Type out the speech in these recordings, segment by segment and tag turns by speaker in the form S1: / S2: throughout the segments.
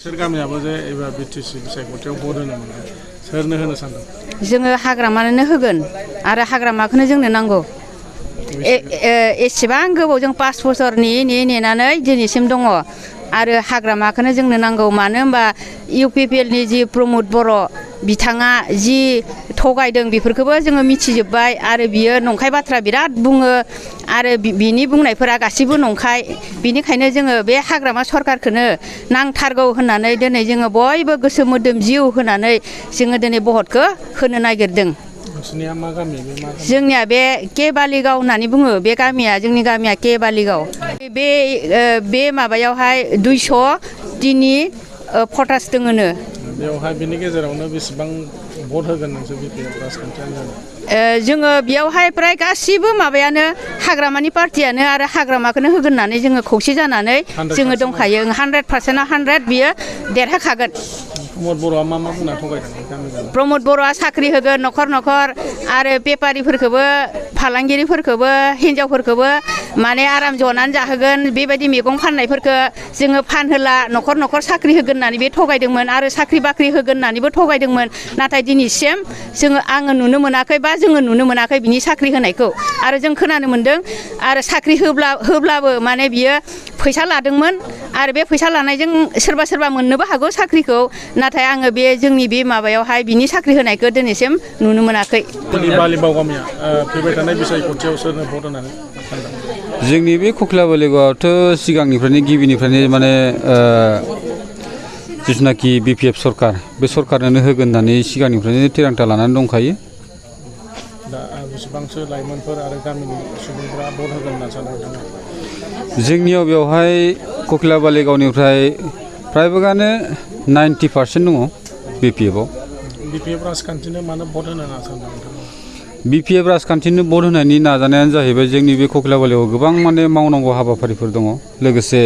S1: सोर गामियाबो जे एबा बिटिसि बिसायख'थियाव भट होनो मोनो सोरनो होनो सानदों?
S2: जोङो हाग्रामानो होगोन आरो हाग्रामाखौनो जोंनो नांगौ। एसेबां गोबाव जों 5 बोसोर नेनानै दिनैसिम दङ आरो हाग्रामाखौनो जोंनो नांगौ। मानो होनबा UPPL नि जि प्रमद बर' बिथाङा जि थगायदों बेफोरखौबो जोङो मिथिजोब्बाय आरो बियो नंखाय बाथ्रा बिराद बुङो आरो बिनि बुंनायफोरा गासिबो नंखाय। बिनिखायनो जोङो बे हाग्रामा सरखारखौनो नांथारगौ होननानै दिनै जोङो बयबो गोसो मोदोम जिउ होनानै जोङो दिनै भटखौ होनो नागिरदों।
S1: नोंसिनिया मा गामि?
S2: जोंनिया बे के बालिगाव होननानै बुङो। बे गामिया जोंनि गामिया के बालिगाव। बे माबायावहाय 203 भटार्स दङनो।
S1: बेवहाय बिनि गेजेरावनो बेसेबां भट होगोन नोंसोर BPF राजखान्थि हान्जानो?
S2: जोङो बेयावहाय प्राय गासिबो माबायानो हाग्रामानि पार्टियानो आरो हाग्रामाखौनो होगोन होननानै जोङो खौसे जानानै जोङो दंखायो। 100%आव 100 बियो देरहाखागोन।
S1: प्रमद बर'आ मा बुंना थगायदों?
S2: प्रमद बर'आ साख्रि होगोन न'खर न'खर आरो बेफारिफोरखौबो फालांगिरिफोरखौबो हिनजावफोरखौबो माने आराम जनानै जाहोगोन। बेबायदि मैगं फाननायफोरखौ जोङो फानहोला न'खर न'खर साख्रि होगोन होननानै बे थगायदोंमोन आरो साख्रि बाख्रि होगोन होननानैबो थगायदोंमोन। नाथाय दिनैसिम आङो नुनो मोनाखै बा जोङो नुनो मोनाखै बिनि साख्रि होनायखौ। आरो जों खोनानो मोन्दों आरो साख्रि होब्लाबो माने बियो फैसा लादोंमोन आरो बे फैसा लानायजों सोरबा मोननोबो हागौ साख्रिखौ। नाथाय आङो बे जोंनि बे माबायावहाय बिनि साख्रि होनायखौ दिनैसिम नुनो मोनाखै।
S1: बालिबाव गामिया फैबाय थानाय बिसायख'थियाव सोरनो भट होनानै सानदों?
S3: जोंनि बे कक्ला बालिगावआवथ' सिगांनिफ्रायनो गिबिनिफ्रायनो माने जिथुनाखि BPF सरकार बे सरकारनोनो होगोन होननानै सिगांनिफ्रायनो थिरांथा लानानै दंखायो।
S1: दा बेसेबांसो लाइमोनफोर आरो गामिनि सुबुंफोरा भट होगोन होनना सानो नोंथाङा?
S3: जोंनियाव बेवहाय कक्ला बालिगावनिफ्राय प्रायभागानो 90% दङ BPFआव।
S1: BPF राजखान्थिनो मानो भट होनो होनना सानदों नोंथाङा?
S3: BPF राजखान्थिनो भट होनायनि नाजानायानो जाहैबाय जोंनि बे कक्लाबालियाव गोबां माने मावनांगौ हाबाफारिफोर दङ। लोगोसे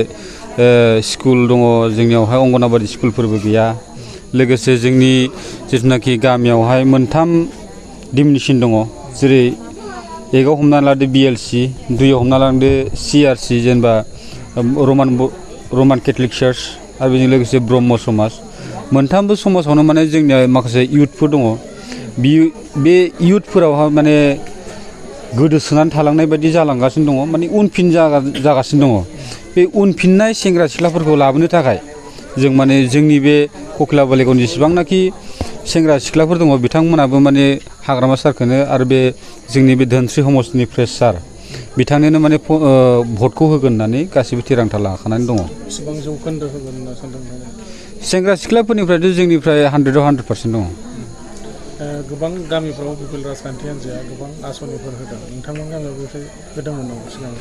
S3: स्कुल दङ जोंनियावहाय अंगनाबादि स्कुलफोरबो गैया। लोगोसे जोंनि जिथुनाखि गामियावहाय 3 डिमिनिसन दङ। जेरै 1आव हमना लादो BLC, 2आव हमना लादो CRC जेनेबा रमान केथलिक चार्च आरो बेजों लोगोसे ब्रह्म समाज। मोनथामबो समाजावनो माने जोंनिया माखासे इयुथफोर दङ। बे इयुथफोरावहाय माने गोदोसोनानै थालांनाय बायदि जालांगासिनो दङ। माने उनफिन जागासिनो दङ। बे उनफिननाय सेंग्रा सिख्लाफोरखौ लाबोनो थाखाय जों माने जोंनि बे कक्ला बालिगावनि जेसेबांनाखि सेंग्रा सिख्लाफोर दङ बिथांमोनाबो माने हाग्रामा सारखौनो आरो बे जोंनि बे धोनस्रि हमसनि प्रेस सार बिथांनोनो माने भटखौ होगोन होननानै गासिबो थिरांथा लाखानानै दङ।
S1: बेसेबां जौखोन्दो होगोन होनना सानदों?
S3: सेंग्रा सिख्लाफोरनिफ्रायथ' जोंनिफ्राय 100आव 100% दङ।
S1: गोबां गामिफ्राव BPF राजखान्थि हान्जाया गोबां आसनिफोर होदों। नोंथांमोन गामियाव बेफोर होदोंमोन नामा सिगां?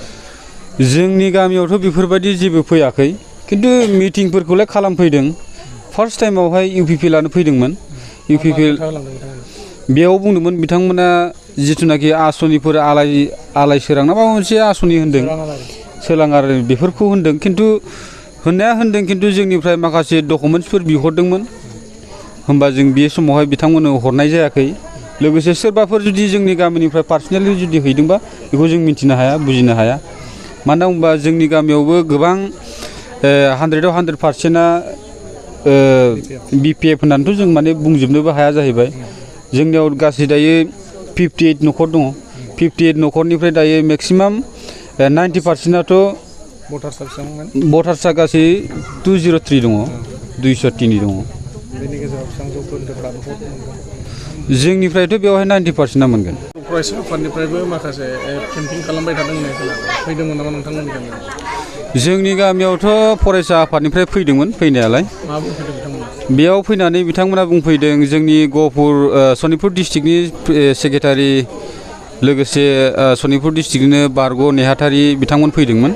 S3: जोंनि गामियावथ' बेफोरबायदि जेबो फैयाखै। खिन्थु मिटिंफोरखौलाय खालामफैदों। फार्स्ट टाइमावहाय UPPLआनो फैदोंमोन। UPPL बेयाव बुंदोंमोन बिथांमोना जिथुनाखि आसनिफोर आलाय सोरां ना माबा मोनसे आसनि होन्दों सोलाङार बेफोरखौ होन्दों। खिन्थु खिन्थु जोंनिफ्राय माखासे डकुमेन्टसफोर बिहरदोंमोन। होमबा जों बे समावहाय बिथांमोननो हरनाय जायाखै। लोगोसे सोरबाफोर जुदि जोंनि गामिनिफ्राय पार्सनेलि जुदि हैदोंबा बेखौ जों मिथिनो हाया बुजिनो हाया। मानो होनबा जोंनि गामियावबो गोबां 100आव 100%आ BPF होननानैथ' जों माने बुंजोबनोबो हाया जाहैबाय। जोंनियाव गासै दायो 58 न'खर दङ। 58 न'खरनिफ्राय दायो मेक्सिमाम 90%आथ' भटार्सआ गासै 203 दङ। 203 दङ।
S1: बेनि गेजेराव बेसेबां जौखोन्दोफ्रा भट मोनगोन?
S3: जोंनिफ्रायथ' बेवहाय 90%आ मोनगोन।
S1: फरायसा आफादनिफ्रायबो माखासे केम्पिं खालामबाय थादों होननाय खोनादों। फैदोंमोन नामा नोंथांमोननि गामियाव?
S3: जोंनि गामियावथ' फरायसा आफादनिफ्राय फैदोंमोन फैनायालाय।
S1: मा बुंफैदों बिथांमोना?
S3: बेयाव फैनानै बिथांमोना बुंफैदों जोंनि सनितपुर डिस्ट्रिक्टनि सेक्रेटारि लोगोसे सनितपुर डिस्ट्रिक्टनिनो बारग' नेहाथारि बिथांमोन फैदोंमोन।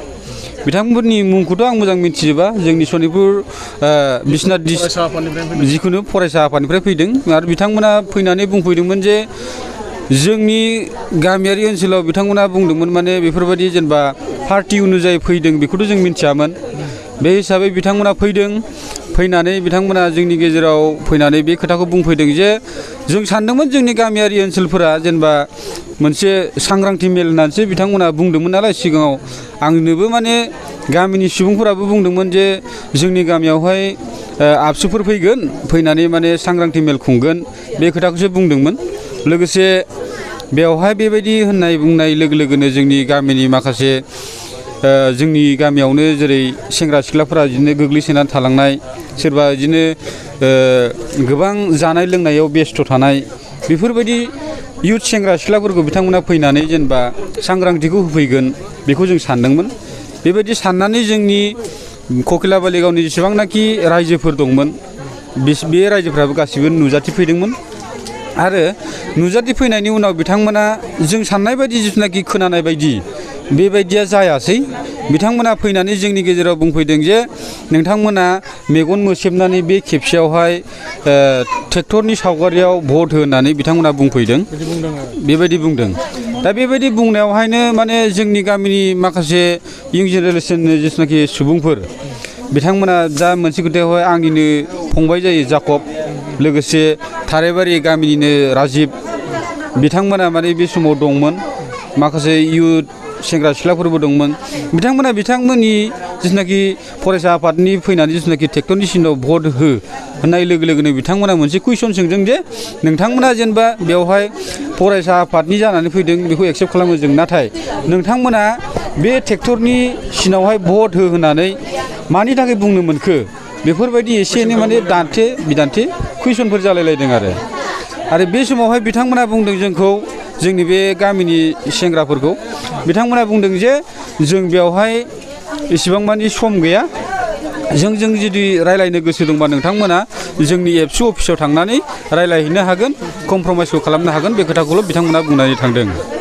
S3: बिथांमोननि मुंखौथ' आं मोजां मिथिजोबा। जोंनि सनितपुर बिश्वनाथ जिखुनु फरायसा आफादनिफ्राय फैदों आरो बिथांमोना फैनानै बुंफैदोंमोन जे जोंनि गामियारि ओनसोलाव बिथांमोना बुंदोंमोन माने बेफोरबायदि जेनेबा पार्टि अनुजायै फैदों बेखौथ' जों मिथियामोन। बे हिसाबै बिथांमोना फैनानै बिथांमोना जोंनि गेजेराव फैनानै बे खोथाखौ बुंफैदों जे जों सानदोंमोन जोंनि गामियारि ओनसोलफोरा जेनेबा मोनसे सांग्रांथि मेल होननानैसो बिथांमोना बुंदोंमोन नालाय सिगाङाव। आंनोबो माने गामिनि सुबुंफोराबो बुंदोंमोन जे जोंनि गामियावहाय आबसुफोर फैगोन फैनानै माने सांग्रांथि मेल खुंगोन बे खोथाखौसो बुंदोंमोन लोगोसे बेवहाय बेबायदि बुंनाय लोगो लोगोनो जोंनि गामिनि माखासे जोंनि गामियावनो जेरै सेंग्रा सिख्लाफोरा बिदिनो गोग्लैसोनानै थालांनाय सोरबा बिदिनो गोबां जानाय लोंनायाव बेस्थ' थानाय बेफोरबायदि इयुथ सेंग्रा सिख्लाफोरखौ बिथांमोना फैनानै जेनेबा सांग्रांथिखौ होफैगोन बेखौ जों सानदोंमोन बेबायदि साननानै जोंनि ककिलाबारि गावनि जेसेबांनाखि रायजोफोर दंमोन बे रायजोफ्राबो गासिबो नुजाथिफैदोंमोन आरो नुजाथिफैनायनि उनाव बिथांमोना जों साननाय बायदि जिथुनाखि खोनानाय बायदि बेबायदिया जायासै बिथांमोना फैनानै जोंनि गेजेराव बुंफैदों जे नोंथांमोना मेगन मोसेबनानै बे खेबसेयावहाय ट्रेक्टरनि सावगारियाव भट होनानै बिथांमोना बुंफैदों बेबायदि बुंदों दा बेबायदि बुंनायावहायनो माने जोंनि गामिनि माखासे इयं जेनेरेसननि जिथुनाखि सुबुंफोर बिथांमोना दा मोनसे खोथायावहाय आंनिनो फंबाय जायो जाकब लोगोसे थाराइबारि गामिनिनो राजिब बिथांमोना माने बे समाव दंमोन माखासे इयुथ सेंग्रा सिख्लाफोरबो दंमोन बिथांमोना बिथांमोननि जिथुनाखि फरायसा आफादनि फैनानै जिथुनाखि ट्रेक्टरनि सिनाव भट हो होननाय लोगो लोगोनो बिथांमोना मोनसे कुइसन सोंदों जे नोंथांमोना जेनेबा बेवहाय फरायसा आफादनि जानानै फैदों बेखौ एक्सेप्ट खालामो जों नाथाय नोंथांमोना बे ट्रेक्टरनि सिनावहाय भट हो होननानै मानि थाखाय बुंनो मोनखो बेफोरबायदि एसे एनै माने बिदान्थे कुइसनफोर जालायलायदों आरो बे समावहाय बिथांमोना बुंदों जोंखौ जोंनि बे गामिनि सेंग्राफोरखौ बिथांमोना बुंदों जे जों बेवहाय इसेबां मानि सम गैया जों जुदि रायलायनो गोसो दंबा नोंथांमोना जोंनि एबसु अफिसाव थांनानै रायलायहैनो हागोन कमप्रमाइसखौ खालामनो हागोन बे खोथाखौल' बिथांमोना बुंनानै थांदों